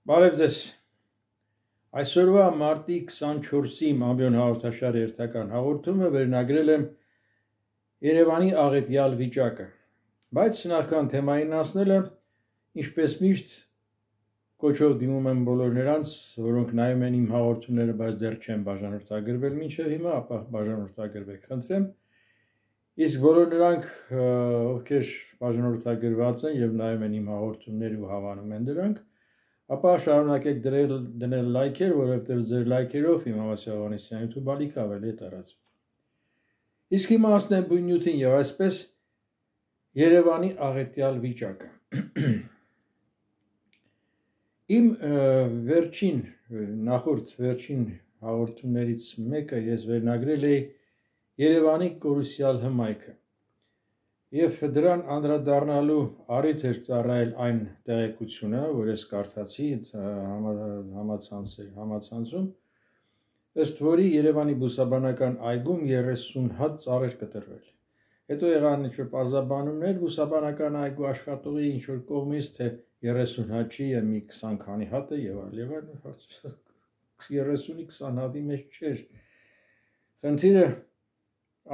Բարև ձեզ, այսօրվա մարտի 24-ի Ամբիոն հաղորդաշարի հերթական հաղորդումը վերնագրել եմ Երևանի աղետյալ վիճակը, բայց նախքան թեմային անցնելը, ինչպես միշտ կոչով դիմում եմ բոլոր նրանց, որոնք նայում են իմ հաղորդումները, բայց դեռ չեն բաժանորդագրվել մինչև հիմա, ապա բաժանորդագրվեք, խնդրեմ, իսկ բոլոր նրանք, ովքեր բաժանորդագրված են և նայում են իմ հաղորդումները ու հավանում են դրանք, ապա շարունակեք դնել լայքեր, որովհետև ձեր լայքերով իմ Հավասի Հովհաննիսյանի YouTube ալիքը ավելի է տարածվում։ Իսկ հիմա անցնեմ բույն նյութին և այսպես Երևանի աղետյալ վիճակը։ Իմ նախորդ վերջին հաղորդումներից մեկը ես վերնագրել էի Երևանի կորուսյալ հմայքը և դրան անդրադառնալու առիթ էր ծառայել այն տեղեկությունը, որ ես կարդացի համացանցում, ըստ որի Երևանի բուսաբանական այգում 30 հատ ծառեր կտրվել։ Հետո եղան ինչ-որ պարզաբանումներ բուսաբանական այգու աշխատողի ինչ-որ կողմից, թե 30 հատ չի, մի 20 քանի հատ է և այլ, 30-ի 20 հատի մեջ չէր։ Խնդիրը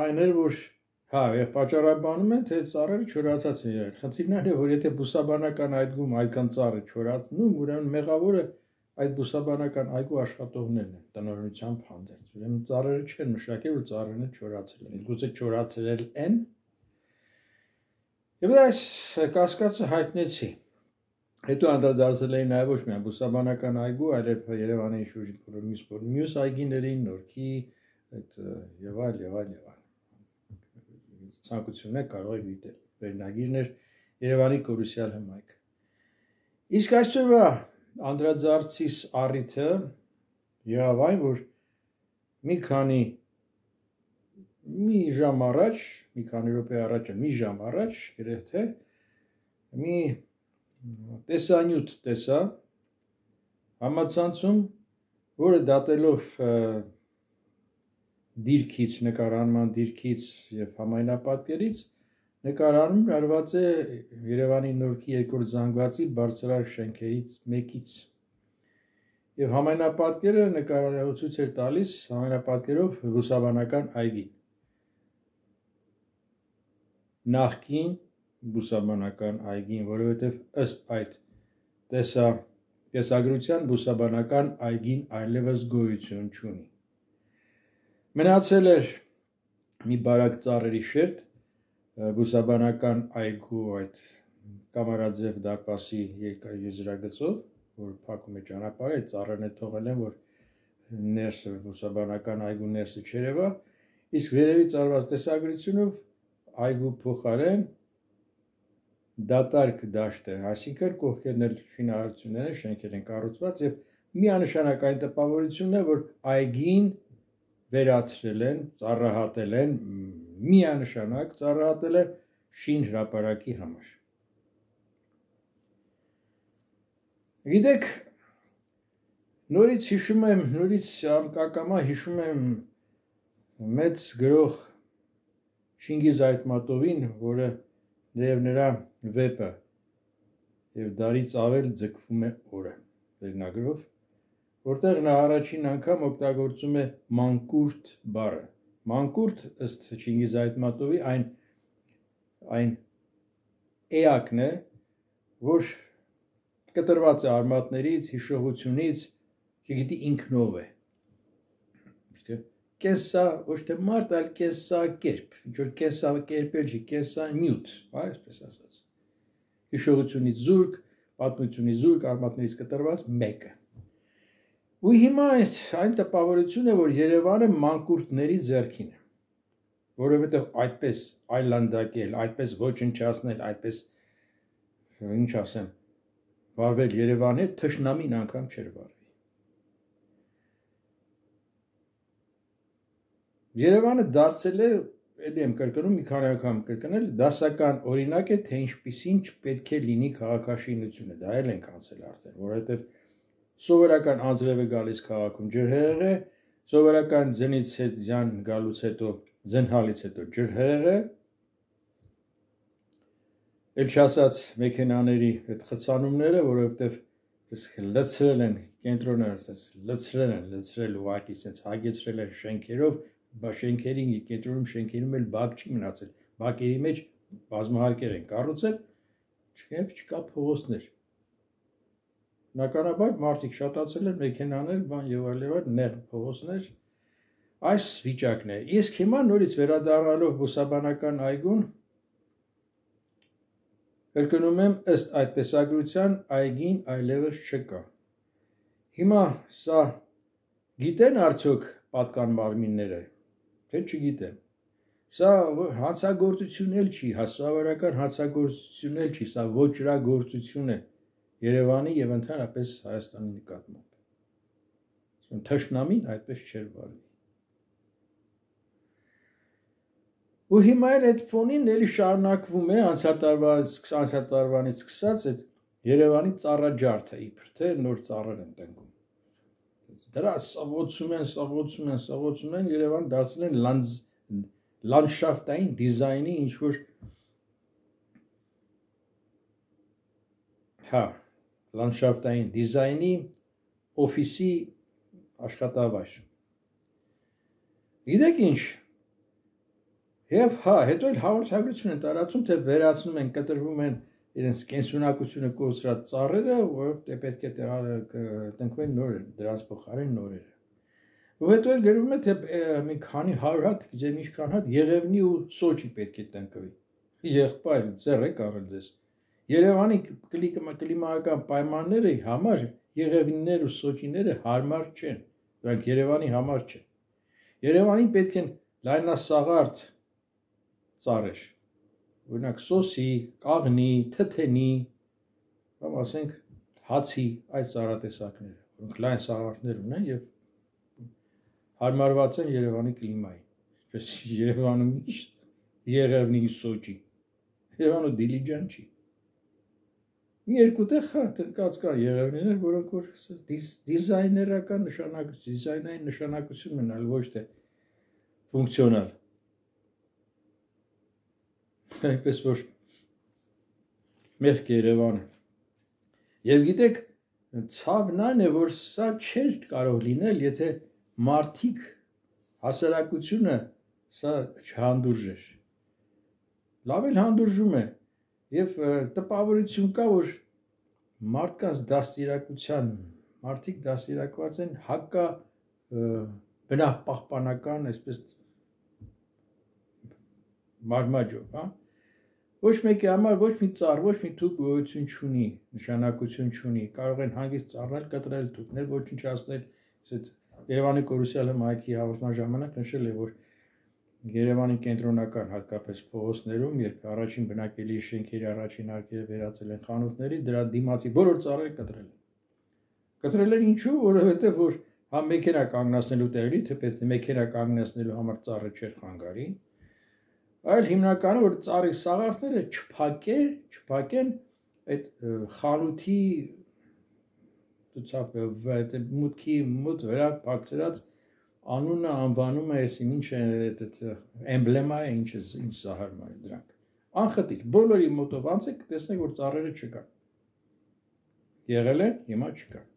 այն էր, որ պատճառաբանում են, թե ծառերը չորացած են եղել։ Խնդիրն այն է, որ եթե բուսաբանական այգում այդքան ծառ է չորացնում, ուրեմն մեղավորը այդ բուսաբանական այգու աշխատողներն են, տնօրինությամբ հանդերձ։ Ուրեմն ծառերը չեն մշակել, որ ծառերն չորացել են, գուցե չորացել են։ Եվ այս կասկածը հայտնեցի։ Հետո անդրադարձել էի նաև ոչ միայն բուսաբանական այգու, այլև Երևանի մյուս այգիներին, Նորքի եւ այլ։ Ցանկություն է կարող եք դիտել։ Վերնագիրն էր Երևանի կորուսյալ հմայքը։ Իսկ այսօրվա անդրադարձիս առիթը եղավ այն, որ մի ժամ առաջ, մի քանի րոպե առաջ, մի ժամ առաջ, գրեթե մի տեսանյութ տեսա համացանցում, որը դատելով դիրքից, նկարանման դիրքից և համայնապատկերից նկարանում արված է Երևանի Նորքի երկրորդ զանգվածի բարձրահարկ շենքերից մեկից։ Եվ համայնապատկերը ցույց էր տալիս համայնապատկերով բուսաբանական այգի։ Նախկին բուսաբանական այգին, որովհետև ըստ այդ տեսագրության բուսաբանական այգին այլևս գոյություն չունի։ Մնացել էր մի բարակ ծառերի շերտ բուսաբանական այգու այդ կամարաձև դարպասի եզրագծով, որ փակում է ճանապարհը, այդ ծառերն էլ թողել են, որ ներսը բուսաբանական այգու ներսը չերևա, իսկ վերևից արված տեսագրությունով այգու փոխարեն դատարկ դաշտ է, այսինքն կողքերն էլ շինարարություններ են, շենքեր են կառուցված և միանշանակ այն տպավորությունն է, որ այգին վերացրել են, ծառահատել են, միանշանակ ծառահատել են շին հրապարակի համար։ Գիտեք, նորից անկակամա հիշում եմ մեծ գրող Չինգիզ Այթմատովին, որը նաև նրա վեպը և դարից ավել ձգվում է օրը վերնագրով, որտեղ նա առաջին անգամ օգտագործում է մանկուրտ բառը։ Մանկուրտ, ըստ Չինգիզ Այթմատովի, այն էակն է, որ կտրված է արմատներից, հիշողությունից, չգիտի ինքնով է։ Կենսա, ոչ թե մարդ, այլ կենսակերպ, ինչ-որ կենսակերպ էլ չի, կենսանյութ, այսպես ասած։ Հիշողությունից զուրկ, պատմությունից զուրկ, արմատներից կտրված մեկը։ Ու հիմա այն տպավորությունը, որ Երևանը մանկուրտների ձեռքին է, որովհետև այդպես այլանդակել, այդպես ոչնչացնել, այդպես, ինչ ասեմ, վարվել Երևանի հետ թշնամին անգամ չէր վարվի։ Երևանը դարձել է, էլի եմ կրկնում, մի քանի անգամ կրկնել, դասական օրինակ է, թե ինչպիսին չպետք է լինի քաղաքաշինությունը, դա էլ ենք անցել արդեն, որովհետև սովորական անձրև է գալիս քաղաքում ջրհեղեղ է, սովորական ձնից ձյան գալուց հետո, ձնհալից հետո ջրհեղեղ է, էլ չասած մեքենաների այդ խցանումները, որովհետև լցրել են կենտրոնը, լցրել ուղղակի sense հագեցրել են շենքերով, շենքերի կենտրոնում շենքերում էլ բակ չի մնացել, բակերի մեջ բազմահարկեր են կառուցել, չկա փողոցներ։ Բնականաբար մարդիկ շատացել են մեքենաներ, բան եւ այլն, նեղ փողոցներ։ Այս վիճակն է։ Իսկ հիմա նորից վերադառնալով բուսաբանական այգուն կրկնում եմ, ըստ այդ տեսագրության այգին այլևս չկա։ Հիմա սա գիտեն արդյոք պատկան մարմինները, թե չգիտեն։ Սա հանցագործություն էլ չի, հասարակական հանցագործություն էլ չի, սա ոճրագործություն է Երևանի եւ ընդհանրապես Հայաստանի նկատմամբ։ Թշնամին այդպես չէր վարվի։ Ու հիմա այդ ֆոնին էլի շարունակվում է անցյալ տարվանից սկսած այդ Երևանի ծառաջարդը, իբր թե նոր ծառեր են տնկում։ Դրա սաղոցում են Երևան դարձել են լանդշաֆտային դիզայնի ինչ-որ լանդշաֆտային դիզայնի օֆիսի աշխատավայր։ Գիտեք ինչ, եւ հետո էլ հաղորդագրություն են տարածում, թե վերացնում են, կտրվում են իրենց կենսունակությունը կորցրած ծառերը, որ պետք է տնկվեն նորերը, դրանց փոխարեն նորերը։ Ու հետո էլ գրվում է, թե մի քանի 100 հատ, գիտեմ ինչքան հատ Եղևնի ու Սոչի պետք է տնկվի։ Եղբայր, ձեռ եք առել ձեզ։ Երևանի կլիմայական պայմանների համար Եղևնիներ ու Սոչիները հարմար չեն, դրանք Երևանի համար չեն։ Երևանին պետք են լայնասաղարդ ծառեր, օրինակ սոսի, կաղնի, թթենի, կամ ասենք հացի այդ ծառատեսակները, որոնք լայն սաղարդներ ունեն եւ հարմարված են Երևանի կլիմային։ Երևանում ինչ Եղևնի Սոչի, Երևանը Դիլիջան չի։ Մի երկու տեղ տնկած կան Եղևնիներ, որոնք որ դիզայներական նշանակություն, դիզայնային նշանակություն ունեն, ոչ թե ֆունկցիոնալ։ Այնպես որ մեղք Երևանը։ Եվ գիտեք, ցավն այն է, որ սա չէր կարող լինել, եթե մարդիկ հասարակությունը սա չհանդուրժեր։ Լավ էլ հանդուրժում է, եւ տպավորություն կա, որ մարդկանց դաստիարակության, մարդիկ դաստիարակված են հակա բնապահպանական, այսպես մարմաջով, Ոչ մեկի համար ոչ մի ծառ, ոչ մի թուք գոյություն չունի, նշանակություն չունի, կարող են հանգիստ ծառնել, կտրել, թուքներ, ոչնչացնել։ Երևանի կորուսյալը մայքի հաղորդման ժամանակ նշել է, որ Երևանի կենտրոնական հատկապես փողոցներում, երբ առաջին բնակելի շենքերի առաջին հարկերը վերածել են խանութների, դրա դիմացի բոլոր ծառերը կտրել են։ Կտրել են ինչու, որովհետև որ համ մեքենա կանգնացնելու տեղի, թեպետ մեքենա կանգնացնելու համար ծառը չէր խանգարի, այլ հիմնականում որ ծառի սաղարթները չփակեն այդ խանութի մուտքի մոտ վրա փակցրած անունը անվանումը էսին ինչ է էմբլեմա է ինչ զահարմա է դրանք անխտիր բոլորի մոտով անցեք տեսնեք որ ծառերը չկան եղել են հիմա չկան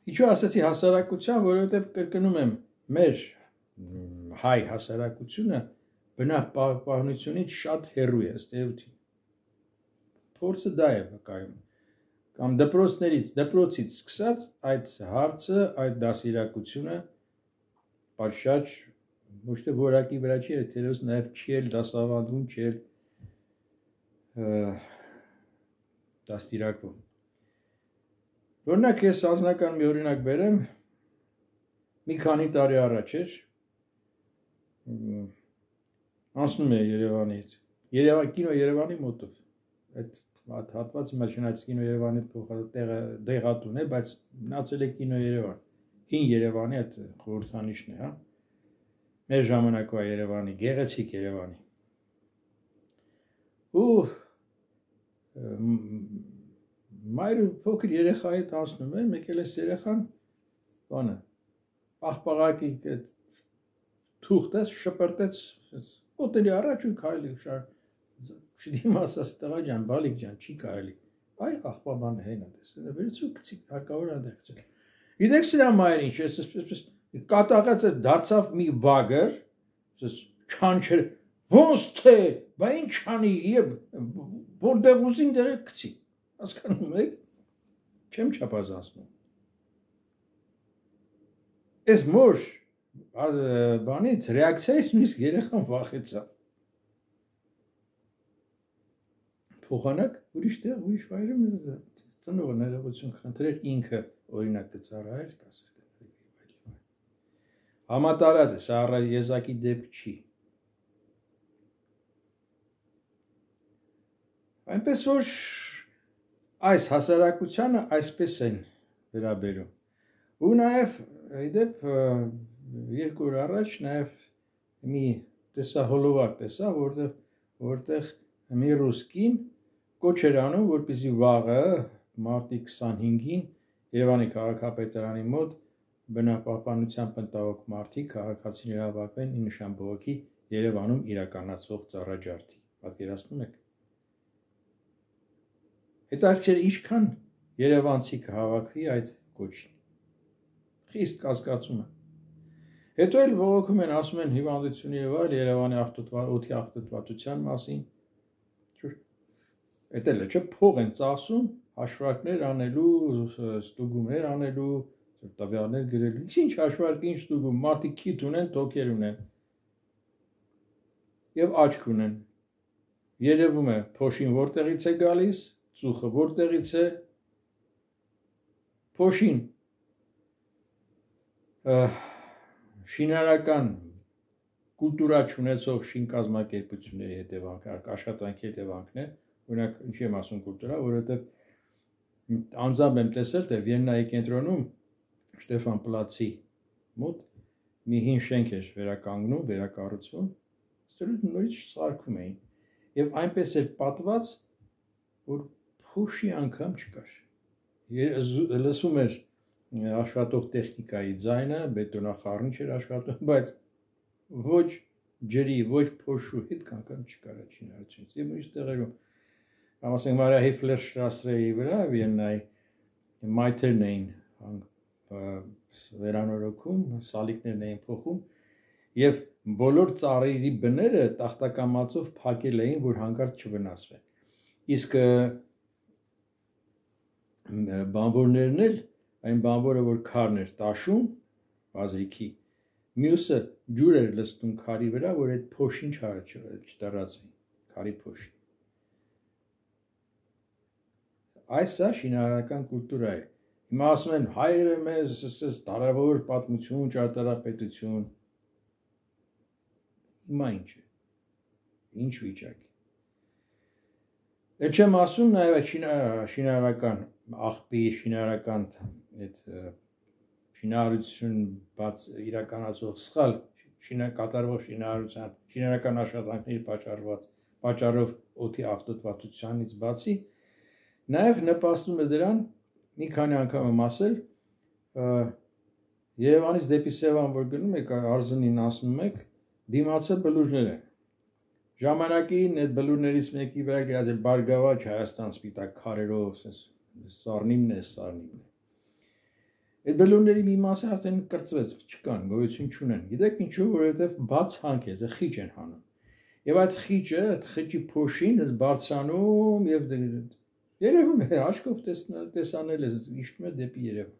Ինչու ասացի հասարակության, որովհետև կրկնում եմ, մեր հայ հասարակությունը բնապահպանությունից շատ հեռու է ըստ էության։ Փորձը դա է վկայում։ Կամ դպրոցից սկսած այդ հարցը, այդ դասիրակությունը պատշաճ ոչ թե որակի վրա չի, թերևս նաև չի էլ դասավանդվում, չի էլ դաստիարակվում։ Օրինակ ես անձնական մի օրինակ բերեմ, մի քանի տարի առաջ էր, անցնում է Երևանից, կինո Երևանի մոտով, այդ հատվածը մաշինայց կինո Երևանի դեղատուն է, բայց մնացել է կինո Երևան, հին Երևանի այդ խորհրդանիշն է, մեր ժամանակվա Երևանի, գեղեցիկ Երևանի, ու մայրը փոքր երեխայի հետ անցնում է, մեկ էլ էս երեխան բանը, պաղպաղակի թուղթեց, շպրտեց Օտելի առաջ ու քայլի շար շիդիմ ասած տղա ջան, բալիկ ջան, չի կարելի։ Այ աղբաբանը հենա տեսել, վերցու գցի, հարկավոր է դեղցել։ Գիտեք սրա մայր ինչ, այսպես կատաղած է դարձավ մի վագր, այսպես չանչեր, ոնց թե, բա ինչ անի, եւ որտեղ ուզին դեր գցի։ Հասկանում եք։ Չեմ չափազանցնում։ Այս մոր բանից ռեակցիայից նույնիսկ երեխան վախեցավ։ Փոխանակ ուրիշ տեղ, ուրիշ վայրում ծնողը ներողություն խնդրեր ինքը օրինակ կծառայեր, կասեր։ Համատարած է, սա առ եզակի դեպք չի։ Այնպես որ այս հասարակությանը այսպես են վերաբերում։ Ու նաև իդեպ երկու օր առաջ նաև մի տեսահոլովակ տեսա, որտեղ մի ռուսկին կոչ էր անում, որպեսզի վաղը մարտի 25-ին Երևանի քաղաքապետարանի մոտ բնապահպանության տնտաղող մարդիկ քաղաքացիներ հավաքվեն ի նշան բողոքի Երևանում իրականացվող ծառաջարդի։ Պատկերացնում եք։ Հետաքրքիր ինչքան երևանցի կհավաքվի այդ կոչին։ Խիստ կասկածում եմ։ Հետո էլ բողոքում են, ասում են հիվանդություն եւ այլ Երևանի օդի աղտոտվածության մասին։ Էդ էլ չէ, փող են ծախսում հաշվարկներ անելու, ստուգումներ անելու, տվյալներ գրելու։ Ինչ հաշվարկ, ինչ ստուգում, մարդիկ քիթ ունեն, թոքեր ունեն։ Եվ աչք ունեն։ Երևում է փոշին որտեղից է գալիս, ծուխը որտեղից է։ Փոշին շինարական կուլտուրա չունեցող շինկազմակերպությունների հետևանք, աշխատանքի հետևանքն է, օրինակ ինչի եմ ասում կուլտուրա, որովհետև անձամբ եմ տեսել, թե Վիեննայի կենտրոնում Շտեֆան Պլացի մոտ մի հին շենք էր վերականգնում, վերակառուցվում, նորից սարքում էին, եւ այնպես էր պատված, որ փոշի անգամ չկար։ Լսում էր աշխատող տեխնիկայի ձայնը, բետոնախառն չէր աշխատում, բայց ոչ ջրի, ոչ փոշու հետ անգամ չկար չինարությունից։ Եվ ուրիշ տեղերում, ասենք Մարիա Հիֆլերշտրասսեի վրա Վիեննայի մայթերն էին վերանորոգում, սալիկներն էին փոխում, եւ բոլոր ծառերի բները տախտակամածով փակել էին, որ հանկարծ չվնասվեն։ Իսկ բանվորներն էլ այն բանվորը, որ քարն էր տաշում, բազրիքի, մյուսը ջուր էր լցնում քարի վրա, որ այդ փոշին չտարածվի, քարի փոշին։ Այս է շինարարական կուլտուրա է։ Հիմա ասում են հայերը մեզ տարավոր պատմություն, ճարտարապետություն։ Հիմա ինչ է։ Ինչ վիճակի։ Էլ չեմ ասում նաև շինարարական աղբի, շինարարական այդ շինարարություն բաց իրականացող սխալ կատարվող շինարարական աշխատանքների պատճառով օդի աղտոտվածությանից բացի նաև նպաստում է դրան մի քանի անգամ եմ ասել Երևանից դեպի Սևան որ գնում եք Արզնին ասում եք դիմացը բլուրներ են ժամանակին այդ բլուրներից մեկի վրա գրած Բարգավաճ Հայաստան սպիտակ քարերով սառնիմն է այդ բլուրների մի մասը արդեն կրծվեց չկան գոյություն չունեն գիտեք ինչու որովհետև բաց հանք է խիճ են հանում եւ այդ խիճը այդ խիճի փոշին բարձրանում եւ երևում է աչքով տեսանել է իշխում է դեպի Երևան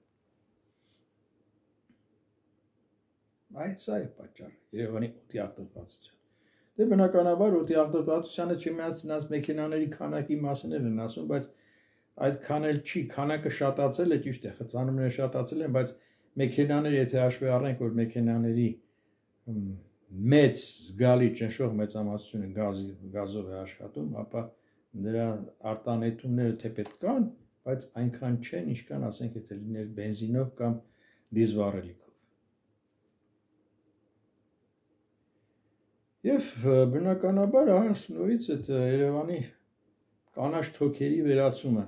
այս է պատճառը Երևանի օդի աղտոտվածության դե բնականաբար օդի աղտոտվածությանը չիմացած մեքենաների քանակի մասին են ասում բայց այդքան էլ չի քանակը շատացել է ճիշտ է խցանումները շատացել են բայց մեքենաները եթե հաշվի առնենք որ մեքենաների մեծ զգալի ճնշող մեծամասնությունը գազով է աշխատում ապա դրա արտանետումները թե պետք կան բայց այնքան չեն ինչքան ասենք եթե լիներ բենզինով կամ դիզվառելիքով եւ բնականաբար նորից այդ Երևանի կանաչ թոքերի վերացումը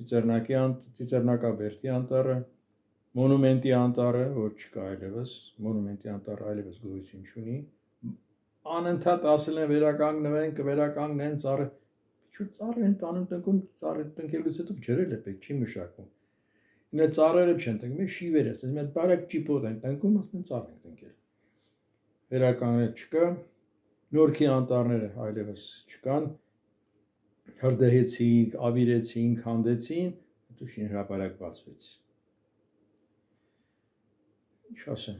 Ծիծեռնակաբերդի անտառը, մոնումենտի անտառը, որ չկա այլևս, մոնումենտի անտառը այլևս գոյություն չունի, անընդհատ ասել են վերականգնվեն, կվերականգնեն ծառը։ Ինչու ծառը են տանում տնկում, ծառը տնկելուց հետո ջրել է պետք, չի մշակվում։ Ինը ծառերը չեն տնկում, շիվեր է, ասես մի բարակ ճիպոտ են տնկում, ասում են ծառ են տնկել։ Վերականգնել չկա, նորքի անտառները այլևս չկան, հրդեհեցին, ավիրեցին, քանդեցին, հետո շինհրապարակ բացվեց։ Ինչ ասեմ։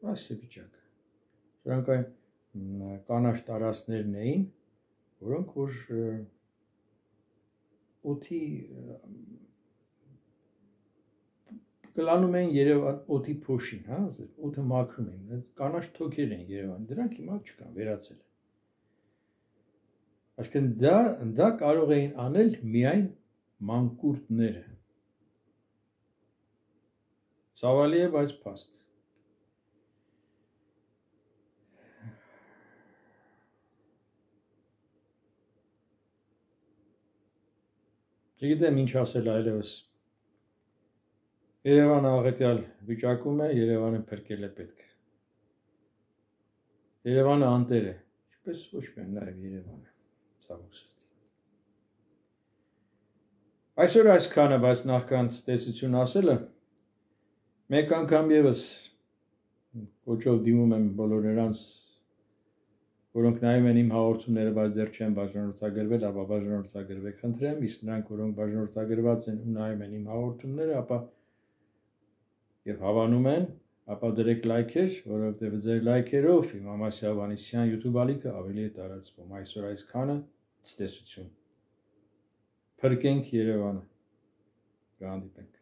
Այս է վիճակը։ Սրանք այն կանաչ տարածքներն էին, որոնք որ օդի կլանում են Երևան օդի փոշին, հա, օդը մաքրում են, կանաչ թոքեր են Երևան, դրանք հիմա չկան, վերացել են։ Այսինքն դա կարող էին անել միայն մանկուրտները։ Ցավալի է, բայց փաստ։ Չգիտեմ ինչ ասել այլևս։ Երևանը աղետյալ վիճակում է, Երևանը փրկել է պետք։ Երևանը անտեր է, ինչպես ոչ միայն նաև Երևանը, ցավոք սրտի։ Այսօր այսքանը, բայց նախքան տեսություն ասելը, մեկ անգամ եւս կոչով դիմում եմ բոլոր նրանց, որոնք նայում են իմ հաղորդումները, բայց դեռ չեն բաժանորդագրվել, ապա բաժանորդագրվեք, խնդրեմ, իսկ նրանք, որոնք բաժանորդագրված են ու նայում են իմ հաղորդումները, ապա եւ հավանում են, ապա դրեք լայքեր, որովհետեւ ձեր լայքերով իմ Ամասի Ավանեսյան YouTube ալիքը ավելի է տարածվում։ Այսօր այսքանը, ցտեսություն։ Փրկենք Երևանը։ Կհանդիպենք։